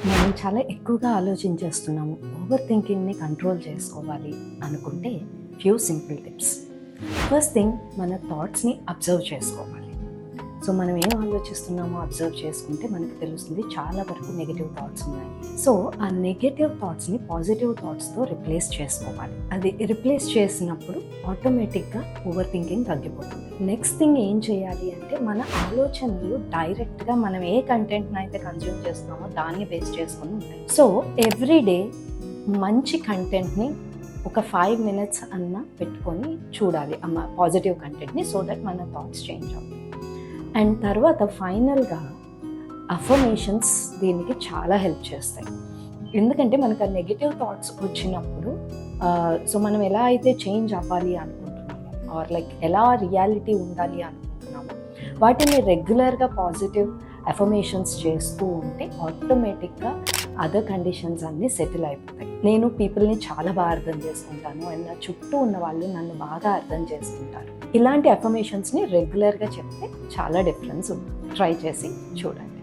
మనం చాలా ఎక్కువగా ఆలోచించేస్తున్నాము. ఓవర్ థింకింగ్‌ని కంట్రోల్ చేసుకోవాలి అనుకుంటే few simple tips. First thing, మన థాట్స్‌ని అబ్జర్వ్ చేసుకోవాలి. సో మనం ఏం ఆలోచిస్తున్నామో అబ్జర్వ్ చేసుకుంటే మనకు తెలుస్తుంది చాలా వరకు నెగెటివ్ థాట్స్ ఉన్నాయి. సో ఆ నెగెటివ్ థాట్స్ని పాజిటివ్ థాట్స్తో రిప్లేస్ చేసుకోవాలి. అది రిప్లేస్ చేసినప్పుడు ఆటోమేటిక్గా ఓవర్ థింకింగ్ తగ్గిపోతుంది. నెక్స్ట్ థింగ్ ఏం చేయాలి అంటే మన ఆలోచనలు డైరెక్ట్గా మనం ఏ కంటెంట్ని అయితే కన్జ్యూమ్ చేస్తున్నామో దాన్ని బేస్ చేసుకొని ఉంటాయి. సో ఎవ్రీడే మంచి కంటెంట్ని ఒక 5 minutes అన్న పెట్టుకొని చూడాలి పాజిటివ్ కంటెంట్ని, సో దట్ మన థాట్స్ చేంజ్ అవుతాయి. అండ్ తర్వాత ఫైనల్గా అఫర్మేషన్స్ దీనికి చాలా హెల్ప్ చేస్తాయి. ఎందుకంటే మనకు ఆ నెగిటివ్ థాట్స్ వచ్చినప్పుడు సో మనం ఎలా అయితే చేంజ్ అవ్వాలి అనుకుంటున్నామో ఆర్ లైక్ ఎలా రియాలిటీ ఉండాలి అనుకుంటున్నామో వాటిని రెగ్యులర్గా పాజిటివ్ అఫర్మేషన్స్ చేస్తూ ఉంటే ఆటోమేటిక్గా అదర్ కండిషన్స్ అన్నీ సెటిల్ అయిపోతాయి. నేను పీపుల్ని చాలా బాగా అర్థం చేసుకుంటాను అండ్ నా చుట్టూ ఉన్న వాళ్ళు నన్ను బాగా అర్థం చేసుకుంటారు. ఇలాంటి అఫర్మేషన్స్ని రెగ్యులర్గా చెప్తే చాలా డిఫరెన్స్ ఉంటుంది. ట్రై చేసి చూడండి.